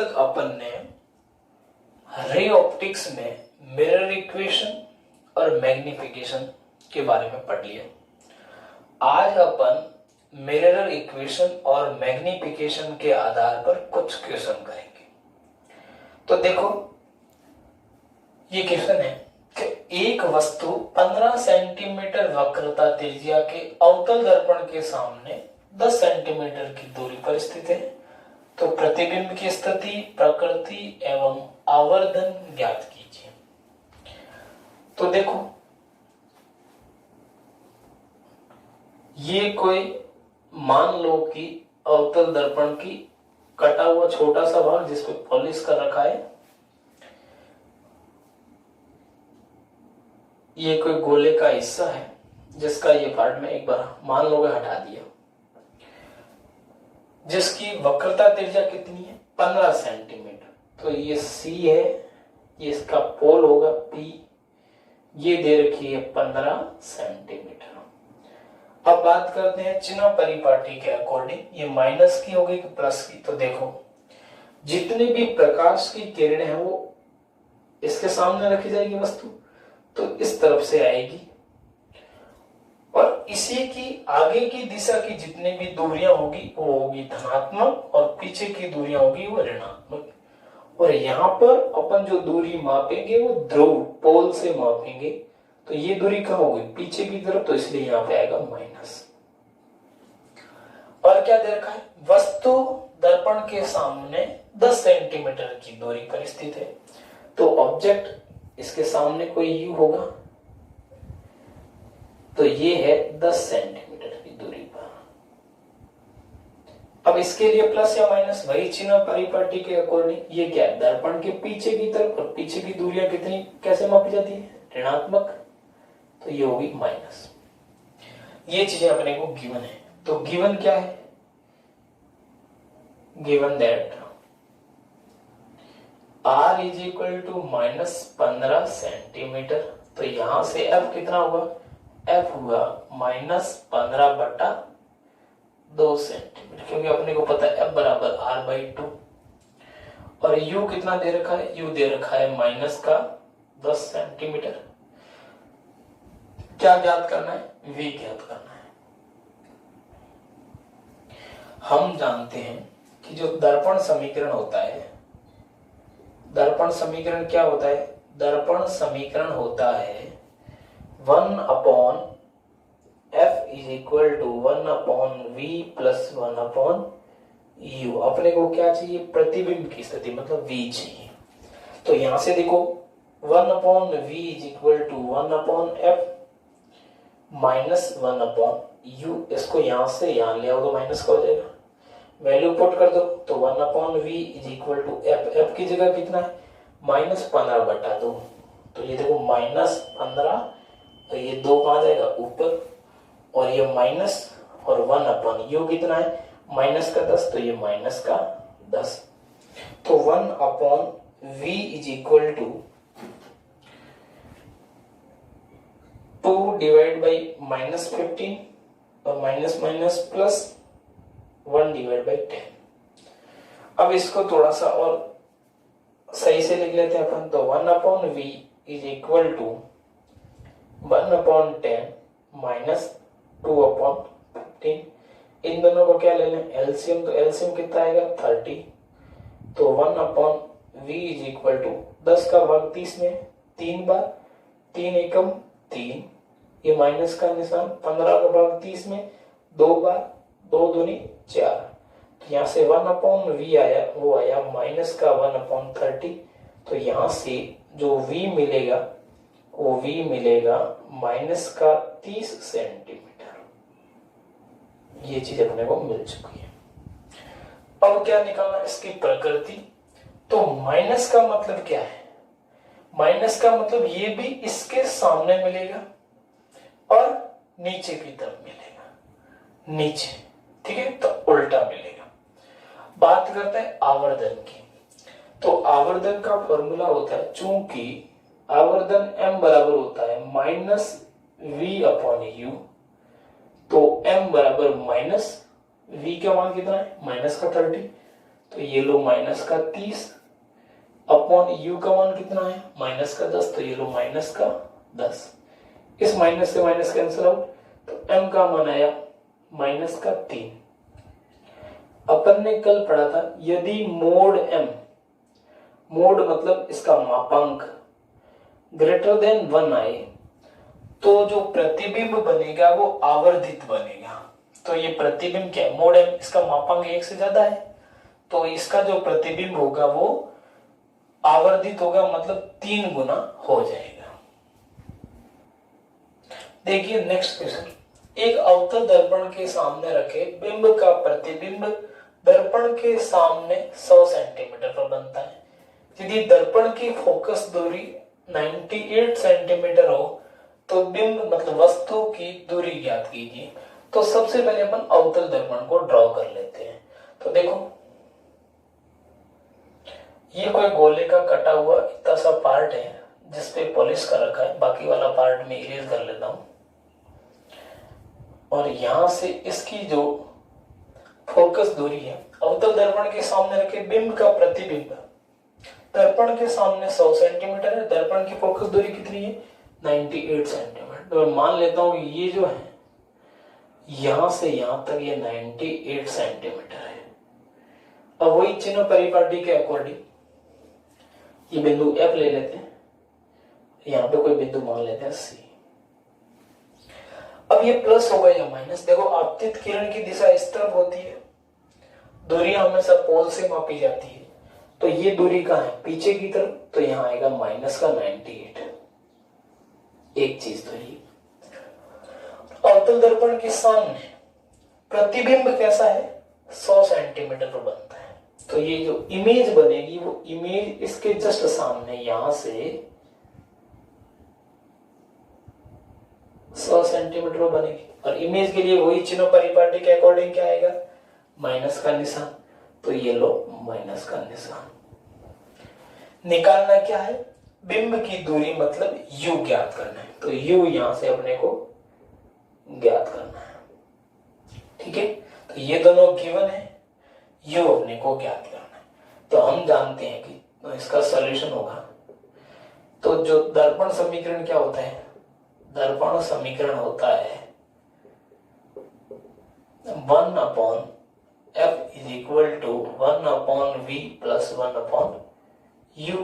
तक अपन ने ray optics में मिरर इक्वेशन और मैग्निफिकेशन के बारे में पढ़ लिया। आज अपन मिरर इक्वेशन और मैग्निफिकेशन के आधार पर कुछ क्वेश्चन करेंगे। तो देखो, ये क्वेश्चन है कि एक वस्तु 15 सेंटीमीटर वक्रता त्रिज्या के अवतल दर्पण के सामने 10 सेंटीमीटर की दूरी पर स्थित है, तो प्रतिबिंब की स्थिति, प्रकृति एवं आवर्धन ज्ञात कीजिए। तो देखो, ये कोई मान लो कि अवतल दर्पण की कटा हुआ छोटा सा भाग जिसको पॉलिश कर रखा है, ये कोई गोले का हिस्सा है जिसका ये पार्ट में एक बार मान लो हटा दिया, जिसकी वक्रता त्रिज्या कितनी है 15 सेंटीमीटर। तो ये C है, ये इसका पोल होगा P, ये दे रखी है 15 सेंटीमीटर। अब बात करते हैं चिन्ह परिपाटी के अकॉर्डिंग, ये माइनस की होगी कि प्लस की। तो देखो, जितनी भी प्रकाश की किरणें हैं वो इसके सामने रखी जाएगी वस्तु, तो इस तरफ से आएगी, और इसी की आगे की दिशा की जितनी भी दूरियां होगी वो होगी धनात्मक, और पीछे की दूरियां होगी वो ऋणात्मक। और यहाँ पर अपन जो दूरी मापेंगे वो ध्रुव पोल से मापेंगे, तो ये दूरी कहाँ होगी पीछे की तरफ, तो इसलिए यहाँ पे आएगा माइनस। और क्या दे रखा है, वस्तु दर्पण के सामने 10 सेंटीमीटर की दूरी पर स्थित है, तो ऑब्जेक्ट इसके सामने कोई यू होगा, तो ये है 10 सेंटीमीटर की दूरी पर। अब इसके लिए प्लस या माइनस, वही चिन्ह परिपाटी के अकॉर्डिंग, ये क्या है दर्पण के पीछे की तरफ, और पीछे की दूरियां कितनी कैसे मापी जाती है ऋणात्मक, तो ये होगी माइनस। ये चीजें अपने को गिवन है। तो गिवन क्या है, given that r is equal to -15 centimetre. तो यहां से f कितना हुआ, f हुआ -15/2 सेंटीमीटर, क्योंकि अपने को पता है f बराबर r/2। और u कितना दे रखा है, u दे रखा है -10 सेंटीमीटर। क्या ज्ञात करना है, v ज्ञात करना है। हम जानते हैं कि जो दर्पण समीकरण होता है, दर्पण समीकरण क्या होता है, दर्पण समीकरण होता है 1/f is equal to 1/v plus 1/u। अपने को क्या चाहिए, प्रतिबिंब की स्थिति, मतलब v चाहिए। तो यहां से देखो 1/v is equal to 1/f minus 1/u, इसको यहां से यहां ले आओ तो माइनस का हो जाएगा, वैल्यू पुट कर दो, तो 1/v is equal to f की जगह कितना है -15/2। तो ये देखो -15, और ये 2 कहां जाएगा ऊपर, और ये माइनस, और 1/u कितना है -10, तो ये -10। तो 1/v is equal to 2 divide by -15, और minus minus plus 1 divide by 10। अब इसको थोड़ा सा और सही से लिख लेते हैं अपन। तो 1/v is equal to 1/10 minus 2/15। इन दोनों को क्या ले लें एलसीएम, तो एलसीएम कितना आएगा 30। तो 1/v इज इक्वल टू 10 का भाग 30 में 3 बार, 3 एकम 3, ये माइनस का निशान, 15 का भाग 30 में 2 बार, 2 दूनी 4। तो यहाँ से 1/v आया, वो आया माइनस का 1/30। तो यहाँ से जो v मिलेगा वो v मिलेगा माइनस का 30 सेंटीमीटर। ये चीज अपने को मिल चुकी है। अब क्या निकालना, इसकी प्रकृति। तो माइनस का मतलब क्या है, माइनस का मतलब ये भी इसके सामने मिलेगा और नीचे की तरफ मिलेगा, नीचे, ठीक है, तो उल्टा मिलेगा। बात करते हैं आवर्धन की। तो आवर्धन का फॉर्मूला होता है, चूंकि आवर्धन m बराबर होता है -v/u, तो m बराबर -v का मान कितना है -30। तो ये लो माइनस का 30 अपॉन u का मान कितना है माइनस का 10, तो ये लो माइनस का 10। इस माइनस से माइनस कैंसिल आउट, तो m का मान आया माइनस का 3। अपन ने कल पढ़ा था यदि मोड m, मोड मतलब इसका मापांक ग्रेटर देन 1 आए तो जो प्रतिबिंब बनेगा वो आवर्धित बनेगा। तो ये प्रतिबिंब क्या है, मोड m, इसका मापांक 1 से ज्यादा है तो इसका जो प्रतिबिंब होगा वो आवर्धित होगा, मतलब 3 गुना हो जाएगा। देखिए नेक्स्ट क्वेश्चन, एक अवतल दर्पण के सामने रखे बिंब का प्रतिबिंब दर्पण के सामने 100 सेंटीमीटर पर बनता है। यदि दर्पण की फोकस दूरी 98 सेंटीमीटर हो तो बिंब मतलब वस्तु की दूरी ज्ञात कीजिए। तो सबसे पहले अपन अवतल दर्पण को ड्रॉ कर लेते हैं। तो देखो ये कोई गोले का कटा हुआ इतना सा पार्ट है जिसपे पॉलिश कर रखा है, बाकी वाला पार्ट में इरेज कर लेता हूं। और यहां से इसकी जो फोकस दूरी है, अवतल दर्पण के सामने रखे बिंब का प्रतिबिंब दर्पण के सामने 100 सेंटीमीटर है, दर्पण की फोकस दूरी कितनी है 98 सेंटीमीटर। तो मैं मान लेता हूं ये जो है यहां से यहां तक ये 98 सेंटीमीटर है। अब वही चिन्ह परिपाटी के अकॉर्डिंग ये बिंदु F ले लेते हैं, यहां पे कोई बिंदु मान लेते हैं C। अब ये प्लस होगा या माइनस, देखो आपतित किरण की दिशा इस तरफ होती है, दूरी हमेशा पोल से मापी जाती है, तो ये दूरी कहां है पीछे की तरफ, तो यहां आएगा माइनस का 98। एक चीज तो ये अवतल दर्पण के सामने प्रतिबिंब कैसा है 100 सेंटीमीटर पर बनता है, तो ये जो इमेज बनेगी वो इमेज इसके जस्ट सामने यहां से 100 सेंटीमीटर पर बनेगी। और इमेज के लिए वही चिन्ह परिपाटी के अकॉर्डिंग क्या आएगा माइनस का निशान, तो ये लो माइनस का निशान। निकालना क्या है बिंब की दूरी मतलब u ज्ञात करना है, तो u यहां से अपने को ज्ञात करना है। ठीक है, तो ये दोनों गिवन है, u अपने को ज्ञात करना है। तो हम जानते हैं कि तो इसका सॉल्यूशन होगा, तो जो दर्पण समीकरण क्या होता है, दर्पण समीकरण होता है 1/f is equal to 1/v plus 1/u।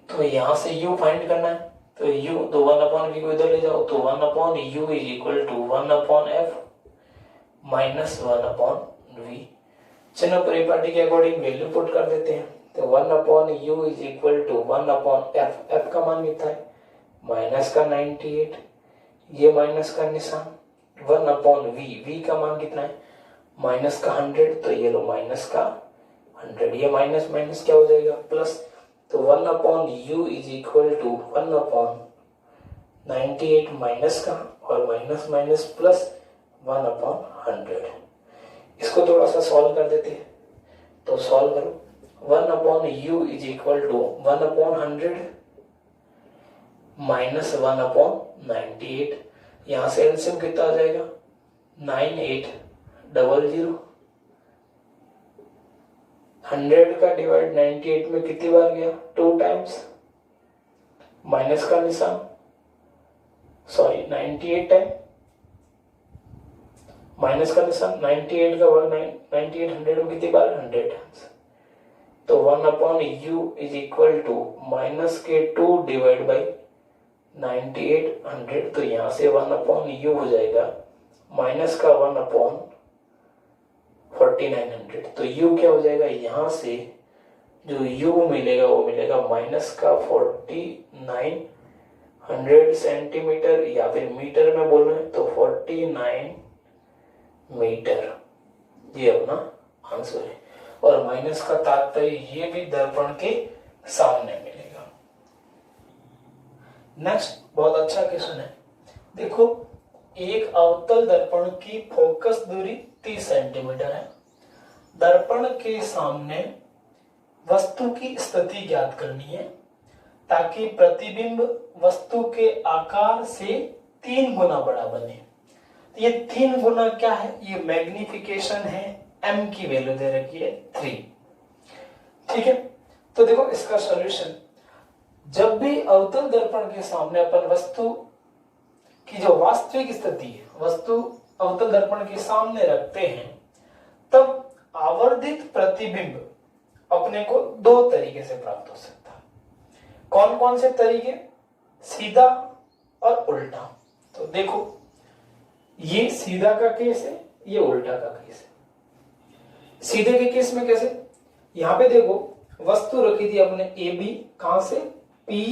तो यहां से u फाइंड करना है, तो u तो 1/v को इधर ले जाओ, तो 1/u is equal to 1/f minus 1/v। चिन्ह परिपाटी के अकॉर्डिंग वैल्यू पुट कर देते हैं, तो 1/u is equal to 1/f, f का मान कितना है माइनस का 98, ये माइनस का निशान 1/v, v का मान कितना है माइनस का 100, तो ये लो माइनस का 100, ये माइनस माइनस क्या हो जाएगा प्लस, तो 1/u is equal to 1/98 minus का और माइनस माइनस प्लस 1/100। इसको थोड़ा सा सॉल्व कर देते हैं, तो सॉल्व करो 1/u is equal to 1/100 minus 1/98, यहां से एलसीएम कितना आ जाएगा 9800। 100 का डिवाइड 98 में कितनी बार गया 2 टाइम्स, माइनस का निशान सॉरी 98 टाइम माइनस का निशान, 98 का वर्ग 98 100 में कितनी बार 100 टाइम्स, तो 1/u is equal to minus के 2 डिवाइड बाई 98 100, तो यहां से 1/u हो जाएगा माइनस का 1/4900, तो u क्या हो जाएगा यहां से जो u मिलेगा वो मिलेगा माइनस का 4900 सेंटीमीटर, या फिर मीटर में बोल रहे हैं तो 49 मीटर, ये अपना आंसर है। और माइनस का तात्पर्य ये भी दर्पण के सामने मिलेगा। नेक्स्ट बहुत अच्छा क्वेश्चन है, देखो एक अवतल दर्पण की फोकस दूरी 30 सेंटीमीटर है, दर्पण के सामने वस्तु की स्थिति ज्ञात करनी है ताकि प्रतिबिंब वस्तु के आकार से 3 गुना बड़ा बने। ये 3 गुना क्या है, ये मैग्निफिकेशन है m की वैल्यू दे रखी है 3। ठीक है, तो देखो इसका सॉल्यूशन, जब भी अवतल दर्पण के सामने अपन वस्तु की जो वास्तविक स्थिति है, वस्तु अवतल दर्पण के सामने रखते हैं, तब आवर्धित प्रतिबिंब अपने को दो तरीके से प्राप्त हो सकता है। कौन कौन से तरीके? सीधा और उल्टा। तो देखो ये सीधा का केस है, ये उल्टा का केस है। सीधे के केस में कैसे? यहां पे देखो वस्तु रखी थी अपने ए बी, कहां से? पी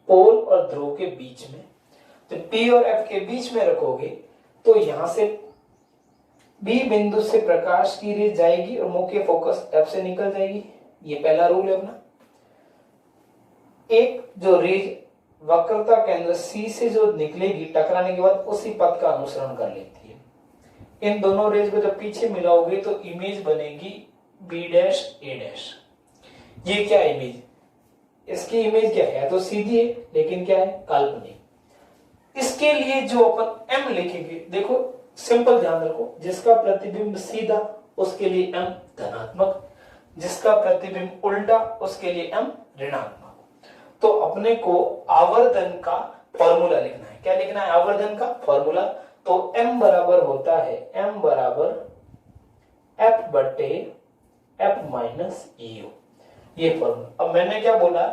पोल और ध्रुव के बीच में। जब पी और एफ के बीच में रखोगे तो यहां से बी बिंदु से प्रकाश की रेज जाएगी और मुख्य फोकस एफ से निकल जाएगी। ये पहला रूल है अपना। एक जो रेज वक्रता केंद्र सी से जो निकलेगी, टकराने के बाद उसी पथ का अनुसरण कर लेती है। इन दोनों रेज को जब पीछे मिलाओगे तो इमेज बनेगी बी डैश ए डैश। ये क्या इमेज? इसकी इमेज क्या है? तो सीधी है लेकिन क्या है? काल्पनिक। इसके लिए जो अपन m लिखेंगे, देखो सिंपल ध्यान रखो, जिसका प्रतिबिंब सीधा उसके लिए m धनात्मक, जिसका प्रतिबिंब उल्टा उसके लिए m ऋणात्मक। तो अपने को आवर्धन का फॉर्मूला लिखना है। क्या लिखना है? आवर्धन का फॉर्मूला। तो m बराबर होता है m बराबर f बटे f माइनस u, ये फॉर्मूला। अब मैंने क्या बोला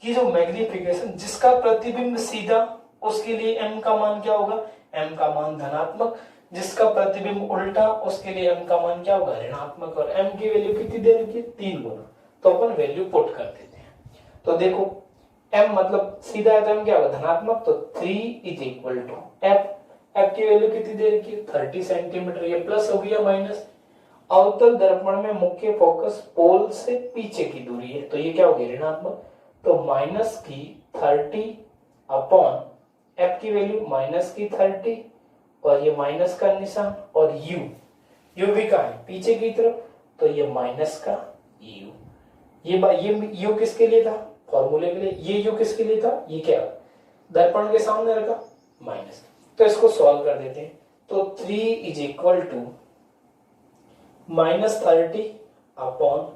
कि जो मैग्निफिकेशन, जिसका प्रतिबिंब सीधा उसके लिए m का मान क्या होगा? m का मान धनात्मक। जिसका प्रतिबिंब उल्टा उसके लिए m का मान क्या होगा? ऋणात्मक। और m की वैल्यू कितनी दे रखी है? 3 गुना। तो अपन वैल्यू पुट कर देते हैं। तो देखो m मतलब सीधा है तो m क्या होगा? धनात्मक। तो 3 इज इक्वल टू f की वैल्यू कितनी दे रखी है? 30 सेंटीमीटर। ये प्लस हो गया माइनस। अवतल दर्पण में मुख्य फोकस पोल से पीछे की दूरी है, तो ये क्या हो गया? ऋणात्मक। तो माइनस की 30 अपॉन f की वैल्यू माइनस की 30 और ये माइनस का निशान, और u भी कहाँ है? पीछे की तरफ। तो ये माइनस का u, ये u किसके लिए था? फॉर्मूले के लिए। ये u किसके लिए था? ये क्या? दर्पण के सामने रखा, माइनस। तो इसको सॉल्व कर देते हैं। तो 3 is equal to minus 30 upon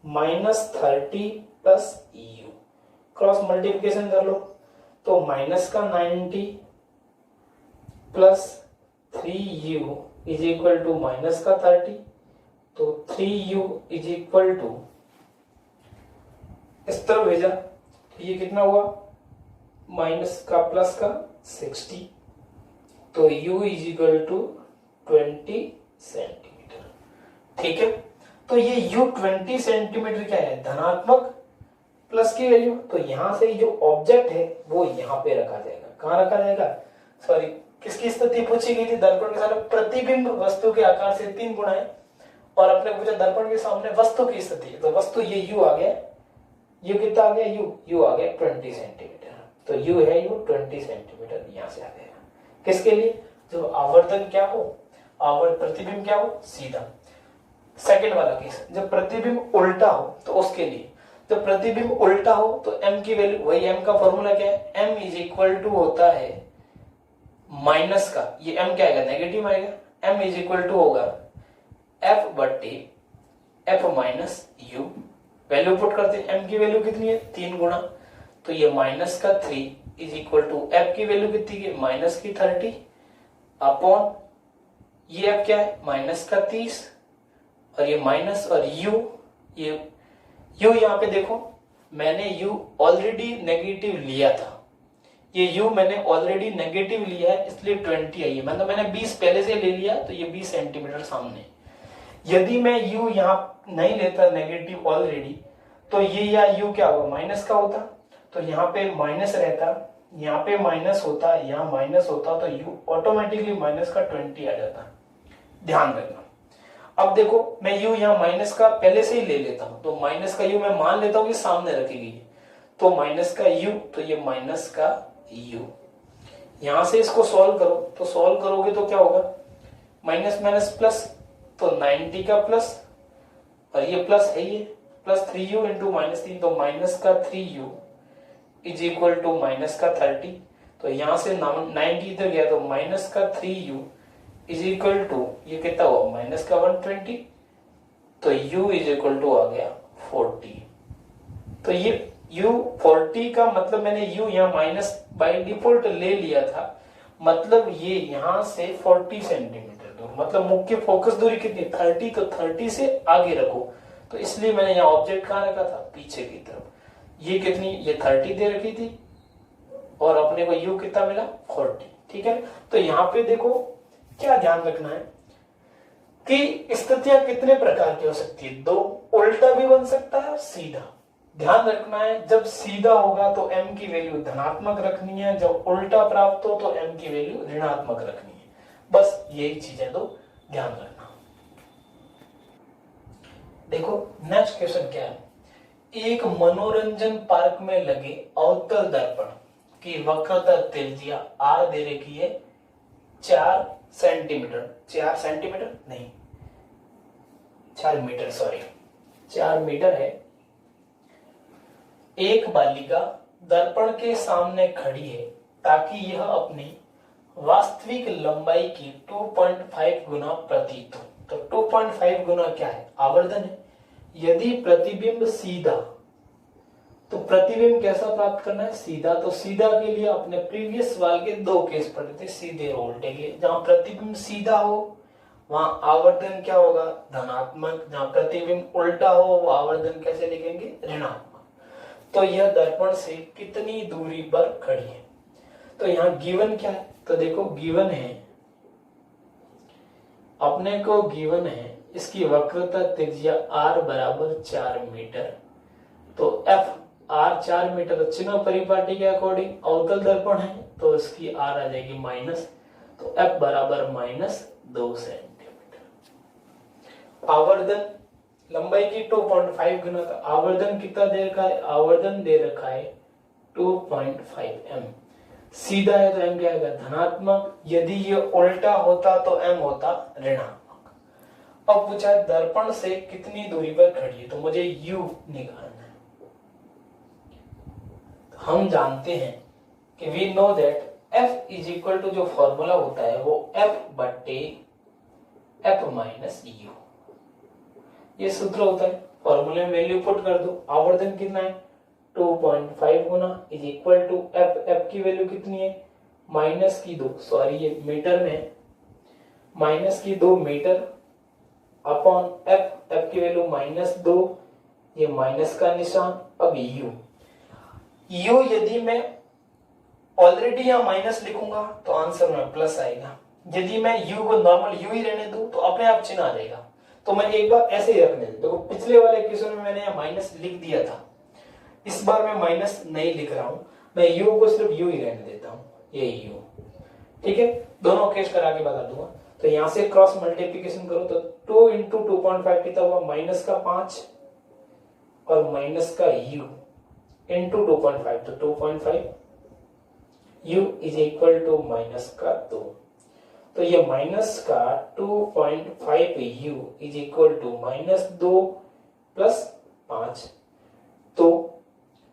minus 30 plus u, cross multiplication कर लो। तो माइनस का 90 plus 3u is equal to minus का 30। तो 3u इज इक्वल टू, इस तरफ भेजा तो ये कितना हुआ? माइनस का प्लस का 60। तो u is equal to 20 centimetre. ठीक है, तो ये u 20 सेंटीमीटर क्या है? धनात्मक। प्लस की वैल्यू, तो यहां से जो ऑब्जेक्ट है वो यहां पे रखा जाएगा। कहां रखा जाएगा? सॉरी, किसकी स्थिति पूछी गई थी? दर्पण के सामने प्रतिबिंब वस्तु के आकार से 3 गुना है, और अपने पूछा दर्पण के सामने वस्तु की स्थिति है। तो वस्तु ये u आ गया। u कितना आ गया? u आ गया 20 सेंटीमीटर। तो u है 20 सेंटीमीटर, यहां से आ गया। किसके लिए? जो आवर्धन क्या हो, प्रतिबिंब क्या हो? सीधा। सेकंड वाला केस, जब प्रतिबिंब उल्टा हो तो उसके लिए, जब प्रतिबिंब उल्टा हो तो m की वैल्यू, वही m का फॉर्मूला क्या है? m इज इक्वल टू होता है माइनस का, ये m क्या आएगा? नेगेटिव आएगा। m इज इक्वल टू होगा f बटे f minus u। Value put करते हैं। m की वैल्यू कितनी है? 3 गुना। तो ये माइनस का 3 इज इक्वल टू f की वैल्यू कितनी है? माइनस की 30 अपॉन ये f क्या है? माइनस का 30, और ये माइनस, और u, ये u यहाँ पे देखो मैंने u ऑलरेडी नेगेटिव लिया था। ये u मैंने ऑलरेडी नेगेटिव लिया है, इसलिए 20 आई है। मतलब मैंने 20 पहले से ले लिया, तो ये 20 सेंटीमीटर सामने। यदि मैं u यहाँ नहीं लेता नेगेटिव ऑलरेडी, तो ये या u क्या होगा? माइनस का होता। तो यहाँ पे माइनस रहता, यहाँ पे माइनस होता, यहाँ माइनस होता, तो u ऑटोमेटिकली माइनस का 20 आ जाता। ध्यान रखना। अब देखो मैं u यहाँ माइनस का पहले से ही ले लेता हूं, तो माइनस का u मैं मान लेता हूं कि सामने रखी गई है। तो माइनस का u, तो ये माइनस का u। यहां से इसको सॉल्व करो, तो सॉल्व करोगे तो क्या होगा? माइनस माइनस प्लस, तो 90 का प्लस, और ये प्लस है, ये प्लस 3u इंटू माइनस 3, तो माइनस का 3u is equal to minus का 30। तो यहां से 90 इधर गया, तो माइनस का 3u इज इक्वल टू, ये कितना हुआ? माइनस का 120 तो u इज इक्वल टू आ गया 40। तो ये u 40 का मतलब मैंने u यहाँ माइनस बाय डिफॉल्ट ले लिया था, मतलब ये यहाँ से 40 सेंटीमीटर दूर, मतलब मुख्य फोकस दूरी कितनी 30, तो 30 से आगे रखो, तो इसलिए मैंने यहाँ ऑब्जेक्ट कहाँ रखा था पीछे की तरफ। ये कितनी, ये 30 दे रखी थी और अपने को u कितना मिला 40, ठीक है। तो यहाँ पे देखो क्या ध्यान रखना है कि स्थितियां कितने प्रकार की हो सकती है, दो, उल्टा भी बन सकता है और सीधा। ध्यान रखना है जब सीधा होगा तो m की वैल्यू धनात्मक रखनी है, जब उल्टा प्राप्त हो तो m की वैल्यू ऋणात्मक रखनी है। बस यही चीजें दो ध्यान रखना। देखो नेक्स्ट क्वेश्चन क्या है, एक मनोरंजन पार्क में लगे अवतल दर्पण की वक्रता त्रिज्या r दे रखी है 4 सेंटीमीटर, 4 सेंटीमीटर नहीं 4 मीटर, सॉरी 4 मीटर है। एक बालिका दर्पण के सामने खड़ी है ताकि यह अपनी वास्तविक लंबाई की 2.5 गुना प्रतीत हो। तो 2.5 गुना क्या है, आवर्धन है। यदि प्रतिबिंब सीधा, तो प्रतिबिंब कैसा प्राप्त करना है, सीधा। तो सीधा के लिए अपने प्रीवियस सवाल के दो केस पढ़े थे, सीधे और उल्टे के। जहां प्रतिबिंब सीधा हो वहां आवर्धन क्या होगा, धनात्मक। जहां प्रतिबिंब उल्टा हो वो आवर्धन कैसे लिखेंगे, ऋणात्मक। तो यह दर्पण से कितनी दूरी पर खड़ी है। तो यहाँ गिवन क्या है, तो देखो गिवन है, अपने को गिवन है इसकी वक्रता त्रिज्या r बराबर 4 मीटर। तो f r 4 मीटर, चिन्ह परिपाटी के अकॉर्डिंग अवतल दर्पण है तो इसकी r आ जाएगी माइनस, तो f बराबर -2 सेंटीमीटर। आवर्धन लंबाई की 2.5 गुना, तो आवर्धन कितना दे रखा है, आवर्धन दे रखा है 2.5 m। सीधा है तो m क्या आएगा, धनात्मक। यदि ये उल्टा होता तो m होता ऋणात्मक। अब पूछा है दर्पण से कितनी दूरी पर खड़ी है, तो मुझे u निकालना है। हम जानते हैं कि we know that f is equal to, जो फॉर्मूला होता है वो f बट्टे f माइनस u, ये सूत्र होता है। फॉर्मूले में वैल्यू पुट कर दो। आवर्धन कितना है 2.5 गुना इज इक्वल टू f की वैल्यू कितनी है -2, सॉरी ये मीटर में -2 मीटर अपॉन f की वैल्यू -2, ये माइनस का निशान। अब u यदि मैं ऑलरेडी यहाँ माइनस लिखूंगा तो आंसर में प्लस आएगा। यदि मैं u को नॉर्मल u ही रहने दूं तो अपने आप चिन्ह आ जाएगा। तो मैं एक बार ऐसे ही रखने देखो, पिछले वाले क्वेश्चन में मैंने यहाँ माइनस लिख दिया था, इस बार मैं माइनस नहीं लिख रहा हूं, मैं u को सिर्फ u ही रहने देता हूं, ये u, ठीक है। दोनों केस करा के बता दूंगा। तो यहां से क्रॉस मल्टीप्लिकेशन करो तो 2 इंटू 2.5 कितना हुआ, -5 और माइनस का u इंटू 2.5, तो 2.5 u इज इक्वल टू -2। तो ये माइनस का 2.5 u is equal to -2 plus 5, तो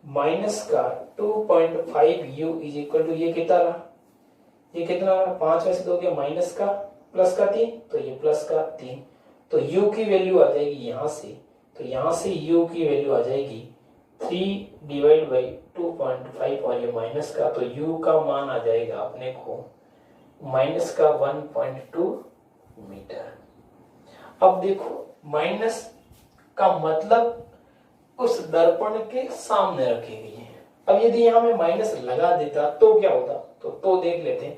माइनस का 2.5 u इज इक्वल टू ये कितना रहा, ये कितना रहा 5 में से 2 गया, माइनस का प्लस का 3, तो ये प्लस का 3। तो u की वैल्यू आ जाएगी यहां से, तो यहां से u की वैल्यू आ जाएगी 3 डिवाइड बाई 2.5 और ये माइनस का, तो u का मान आ जाएगा अपने को माइनस का 1.2 मीटर। अब देखो माइनस का मतलब उस दर्पण के सामने रखी गई है। अब यदि यहां में माइनस लगा देता तो क्या होता, तो देख लेते हैं।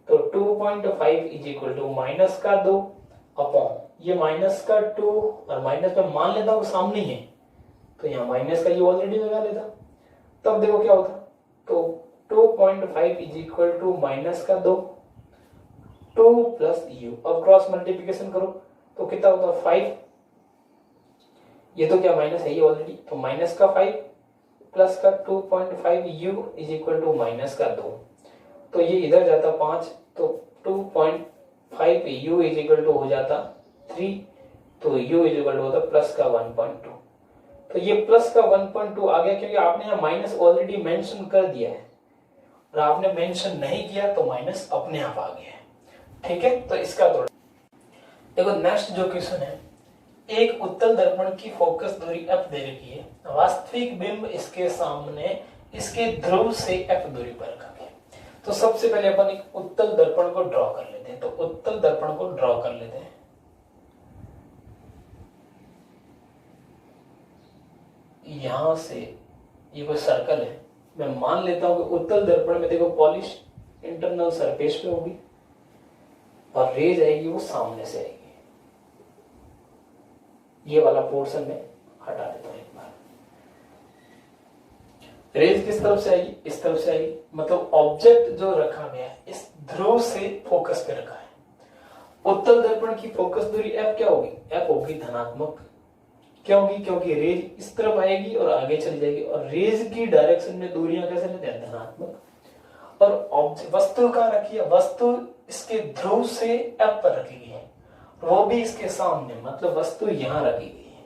तो 2.5 इज इक्वल टू माइनस का 2 अपॉन ये माइनस का 2 और माइनस में मान लेता हूं सामने ही है, तो यहाँ माइनस का ये ऑलरेडी लगा लेता, तब देखो क्या होता। तो 2.5 इज इक्वल टू माइनस का 2 प्लस u। अब क्रॉस मल्टीप्लिकेशन करो तो कितना होता 5, ये तो क्या माइनस है ये ऑलरेडी, तो माइनस का 5 प्लस का 2.5 u is equal to minus का 2, तो ये इधर जाता 5, तो 2.5 u इज इक्वल टू हो जाता 3, तो u इज इक्वल टू होता प्लस का 1.2। तो ये प्लस का 1.2 आ गया क्योंकि आपने यहाँ माइनस ऑलरेडी मेंशन कर दिया है, और आपने मेंशन नहीं किया तो माइनस अपने आप आ गया है, ठीक है। तो इसका तो देखो नेक्स्ट जो क्वेश्चन है, एक उत्तल दर्पण की फोकस दूरी f दे रखी है, वास्तविक बिंब इसके सामने इसके ध्रुव से f दूरी पर रखा गया। तो सबसे पहले अपन एक उत्तल दर्पण को ड्रॉ कर लेते हैं। तो उत्तल दर्पण को ड्रॉ कर लेते हैं। यहां से ये कोई सर्कल है, मैं मान लेता हूं कि उत्तल दर्पण में देखो पॉलिश इंटरनल सरफेस पे होगी और रेज आएगी वो सामने से आएगी। ये वाला पोर्शन में हटा देता हूं एक बार। रेज किस तरफ से आएगी? इस तरफ से आएगी, मतलब ऑब्जेक्ट जो रखा गया है इस ध्रुव से फोकस पे रखा है। उत्तल दर्पण की फोकस दूरी f क्या होगी? f होगी धनात्मक। क्यों होगी? क्योंकि रेज इस तरफ आएगी और आगे चली जाएगी, और रेज की डायरेक्शन में दूरियां कैसे लेते हैं? धनात्मक। और वस्तु कहां रखी है? वस्तु इसके ध्रुव से f पर रखी गई है, वो भी इसके सामने, मतलब वस्तु यहां रखी गई है,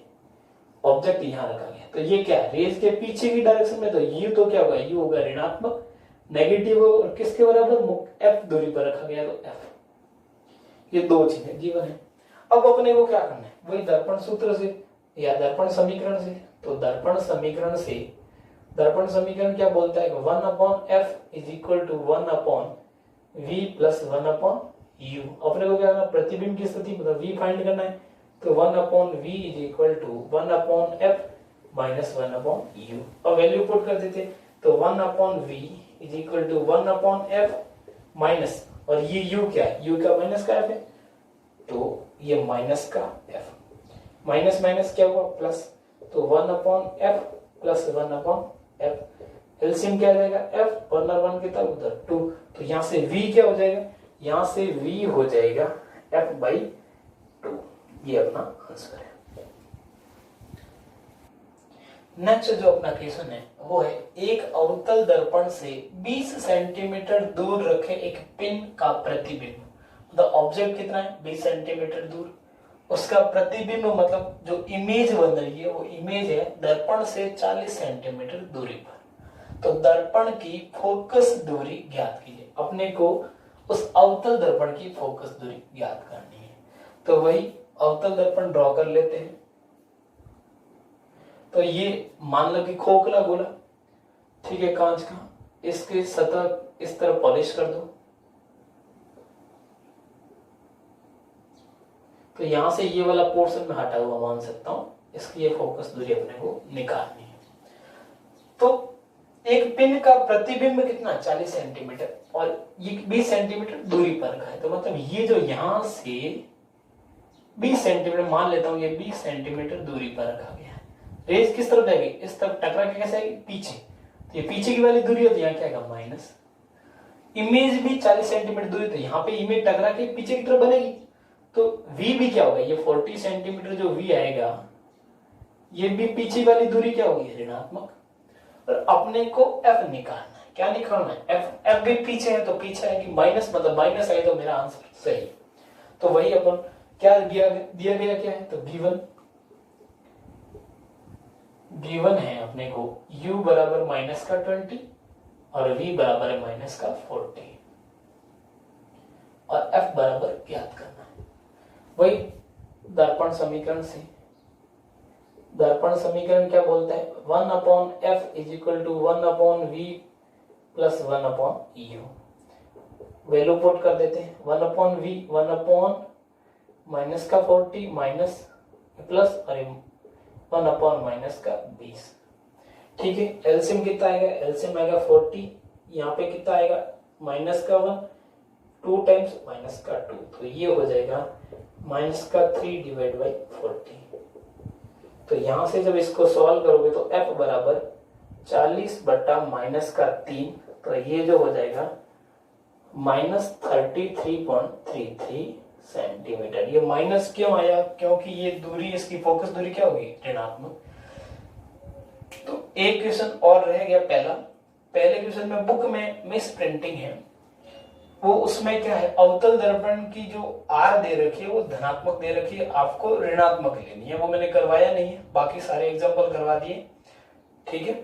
ऑब्जेक्ट यहां रखा गया। तो ये क्या है? रेज के पीछे की डायरेक्शन में, तो ये तो क्या होगा? ये होगा ऋणात्मक, नेगेटिव, और किसके बराबर? f दूरी पर रखा गया, तो f। ये दो चीजें गिवन है। अब अपने को क्या करना है? वही दर्पण सूत्र से या दर्पण समीकरण से। तो दर्पण समीकरण से, दर्पण समीकरण क्या बोलता है? 1/f is equal to 1/v plus 1/u। अपने को क्या करना? प्रतिबिंब की स्थिति मतलब v फाइंड करना है। तो 1/v is equal to 1/f minus 1/u। और वैल्यू पुट कर देते, तो 1/v is equal to 1/f minus, और ये u क्या है? u का माइनस का f है, तो ये माइनस का f, माइनस माइनस क्या हुआ? प्लस। तो 1/f प्लस 1/f। एलसीएम क्या आ जाएगा? f, 1 और 1 कितना? उधर 2। तो यहां से v क्या हो जाएगा? यहां से v हो जाएगा f/2। ये अपना आंसर है। नेक्स्ट जो अपना क्वेश्चन है वो है, एक अवतल दर्पण से 20 सेंटीमीटर दूर रखे एक पिन का प्रतिबिंब, मतलब ऑब्जेक्ट कितना है? 20 सेंटीमीटर दूर, उसका प्रतिबिंब मतलब जो इमेज बन रही है वो इमेज है दर्पण से 40 सेंटीमीटर दूरी पर। तो दर्पण की फोकस दूरी ज्ञात कीजिए। अपने को उस अवतल दर्पण की फोकस दूरी ज्ञात करनी है। तो वही अवतल दर्पण ड्रॉ कर लेते हैं। तो ये मान लो कि खोखला गोला, ठीक है, कांच का, इसके सतह इस तरह पॉलिश कर दो। तो यहां से ये वाला पोर्शन में हटा हुआ मान सकता हूं, इसकी ये फोकस दूरी अपने को निकालनी है। तो एक पिन का प्रतिबिंब कितना? 40 सेंटीमीटर, और ये 20 सेंटीमीटर दूरी पर का है। तो मतलब ये जो यहां से 20 सेंटीमीटर मान लेता हूं, ये 20 सेंटीमीटर दूरी पर रखा गया है। रेज किस तरफ जाएगी? इस तरफ टकरा के कैसे आएगी? पीछे। तो ये पीछे की वाली दूरी होती है, यहाँ क्या आएगा? माइनस। इमेज भी 40 सेंटीमीटर दूरी, तो यहाँ पे इमेज टकरा के पीछे की तरफ बनेगी, तो v भी क्या होगा? ये 40 सेंटीमीटर जो v आएगा, ये भी पीछे वाली दूरी क्या होगी? ऋणात्मक। और अपने को f निकालना है। क्या निकालना है? f भी पीछे है, तो पीछे आएगी माइनस, मतलब माइनस आए तो मेरा आंसर सही। तो वही अपन क्या दिया गया क्या है? तो गिवन है अपने को u बराबर माइनस का 20 और v बराबर है माइनस का 40, और f बराबर ज्ञात करना है। वही दर्पण समीकरण से, दर्पण समीकरण क्या बोलता है? 1/f is equal to 1/v plus 1/u। Value put कर देते हैं। 1/v 1/ माइनस का 40 माइनस प्लस, और 1/ माइनस का 20। ठीक है, एलसीएम कितना आएगा? एलसीएम आएगा 40, यहाँ पे कितना आएगा? माइनस का 1, 2 टाइम्स माइनस का 2, तो ये हो जाएगा माइनस का 3 डिवाइड बाई 40। तो यहां से जब इसको सॉल्व करोगे तो f बराबर 40 बटा माइनस का 3, तो ये जो हो जाएगा माइनस 33.33 सेंटीमीटर। ये माइनस क्यों आया? क्योंकि ये दूरी, इसकी फोकस दूरी क्या होगी? ऋणात्मक। तो एक क्वेश्चन और रह गया पहले क्वेश्चन में बुक में मिस प्रिंटिंग है, वो उसमें क्या है? अवतल दर्पण की जो आर दे रखी है वो धनात्मक दे रखी है, आपको ऋणात्मक लेनी है। वो मैंने करवाया नहीं है, बाकी सारे एग्जांपल करवा दिए। ठीक है।